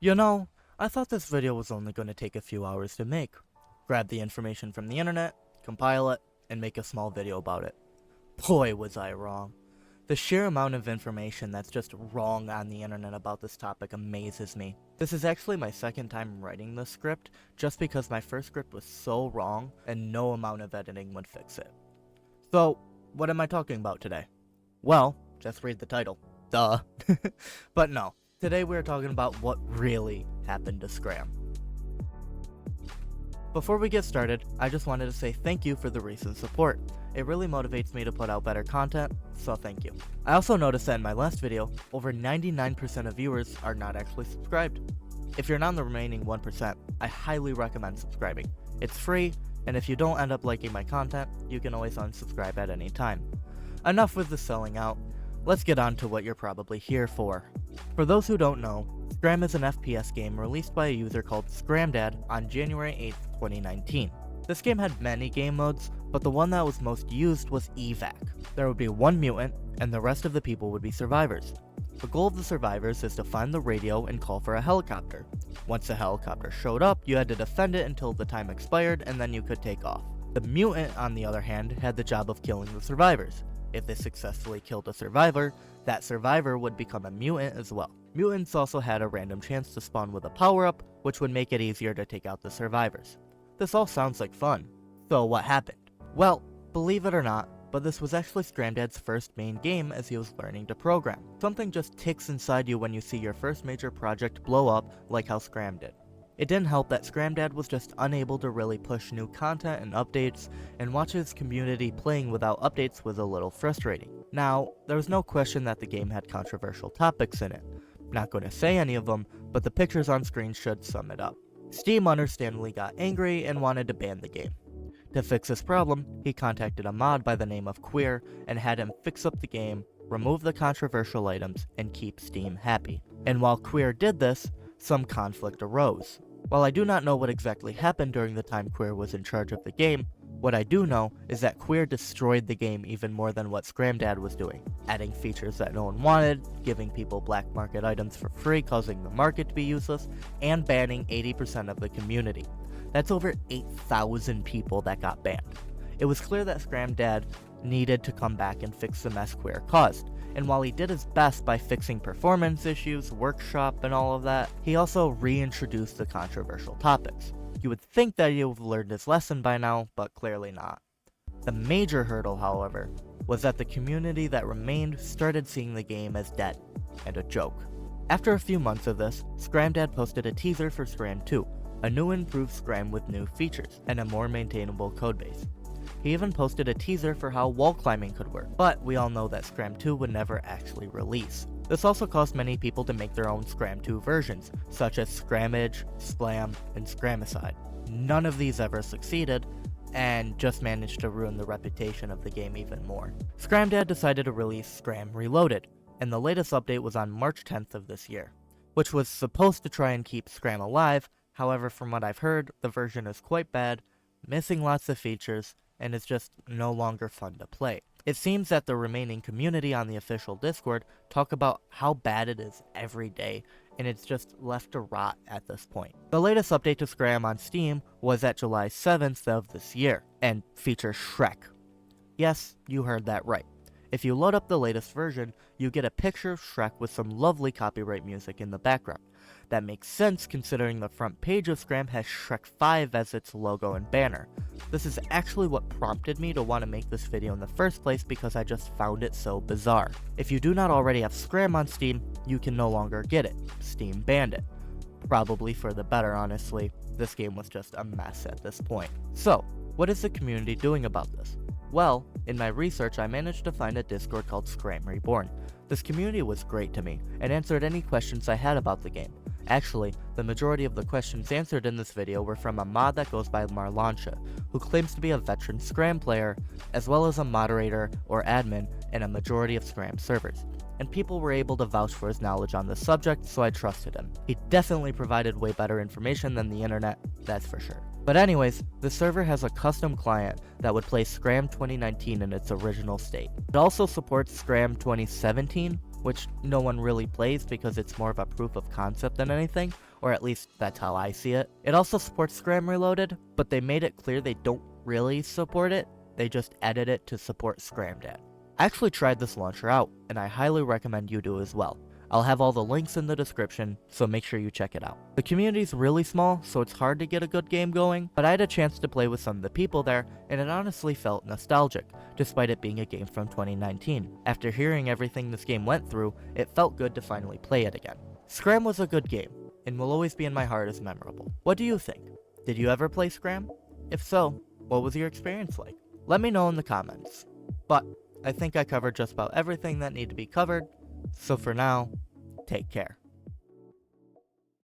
You know, I thought this video was only going to take a few hours to make. Grab the information from the internet, compile it, and make a small video about it. Boy, was I wrong. The sheer amount of information that's just wrong on the internet about this topic amazes me. This is actually my second time writing this script, just because my first script was so wrong and no amount of editing would fix it. So, what am I talking about today? Well, just read the title. Duh. But no, today we're talking about what really happened to Scram. Before we get started, I just wanted to say thank you for the recent support. It really motivates me to put out better content, so thank you. I also noticed that in my last video, over 99% of viewers are not actually subscribed. If you're not in the remaining 1%, I highly recommend subscribing. It's free, and if you don't end up liking my content, you can always unsubscribe at any time. Enough with the selling out, let's get on to what you're probably here for. For those who don't know, Scram is an FPS game released by a user called Scramdad on January 8th, 2019. This game had many game modes, but the one that was most used was Evac. There would be one mutant, and the rest of the people would be survivors. The goal of the survivors is to find the radio and call for a helicopter. Once the helicopter showed up, you had to defend it until the time expired, and then you could take off. The mutant, on the other hand, had the job of killing the survivors. If they successfully killed a survivor, that survivor would become a mutant as well. Mutants also had a random chance to spawn with a power-up, which would make it easier to take out the survivors. This all sounds like fun. So what happened? Well, believe it or not, but this was actually Scramdad's first main game as he was learning to program. Something just ticks inside you when you see your first major project blow up like how Scram did. It didn't help that Scramdad was just unable to really push new content and updates, and watch his community playing without updates was a little frustrating. Now, there was no question that the game had controversial topics in it. Not going to say any of them, but the pictures on screen should sum it up. Steam understandably got angry and wanted to ban the game. To fix this problem, he contacted a mod by the name of Queer and had him fix up the game, remove the controversial items, and keep Steam happy. And while Queer did this, some conflict arose. While I do not know what exactly happened during the time Queer was in charge of the game, what I do know is that Queer destroyed the game even more than what Scramdad was doing, adding features that no one wanted, giving people black market items for free causing the market to be useless, and banning 80% of the community. That's over 8,000 people that got banned. It was clear that Scramdad needed to come back and fix the mess Queer caused, and while he did his best by fixing performance issues, workshop, and all of that, he also reintroduced the controversial topics. You would think that he would have learned his lesson by now, but clearly not. The major hurdle, however, was that the community that remained started seeing the game as dead, and a joke. After a few months of this, Scramdad posted a teaser for Scram 2, a new improved Scram with new features, and a more maintainable codebase. He even posted a teaser for how wall climbing could work, but we all know that Scram 2 would never actually release. This also caused many people to make their own Scram 2 versions, such as Scramage, Splam, and Scramicide. None of these ever succeeded, and just managed to ruin the reputation of the game even more. Scramdad decided to release Scram Reloaded, and the latest update was on March 10th of this year, which was supposed to try and keep Scram alive. However, from what I've heard, the version is quite bad, missing lots of features, and is just no longer fun to play. It seems that the remaining community on the official Discord talk about how bad it is every day, and it's just left to rot at this point. The latest update to Scram on Steam was at July 7th of this year, and features Shrek. Yes, you heard that right. If you load up the latest version, you get a picture of Shrek with some lovely copyright music in the background. That makes sense considering the front page of Scram has Shrek 5 as its logo and banner. This is actually what prompted me to want to make this video in the first place because I just found it so bizarre. If you do not already have Scram on Steam, you can no longer get it. Steam banned it. Probably for the better, honestly. This game was just a mess at this point. So, what is the community doing about this? Well, in my research I managed to find a Discord called Scram Reborn. This community was great to me, and answered any questions I had about the game. Actually, the majority of the questions answered in this video were from a mod that goes by Marlancia, who claims to be a veteran Scram player, as well as a moderator or admin in a majority of Scram servers. And people were able to vouch for his knowledge on the subject, so I trusted him. He definitely provided way better information than the internet, that's for sure. But anyways, the server has a custom client that would play Scram 2019 in its original state. It also supports Scram 2017, which no one really plays because it's more of a proof of concept than anything, or at least that's how I see it. It also supports Scram Reloaded, but they made it clear they don't really support it, they just edit it to support Scramdad. I actually tried this launcher out, and I highly recommend you do as well. I'll have all the links in the description, so make sure you check it out. The community's really small, so it's hard to get a good game going, but I had a chance to play with some of the people there, and it honestly felt nostalgic, despite it being a game from 2019. After hearing everything this game went through, it felt good to finally play it again. Scram was a good game, and will always be in my heart as memorable. What do you think? Did you ever play Scram? If so, what was your experience like? Let me know in the comments. But I think I covered just about everything that needed to be covered, so for now, take care.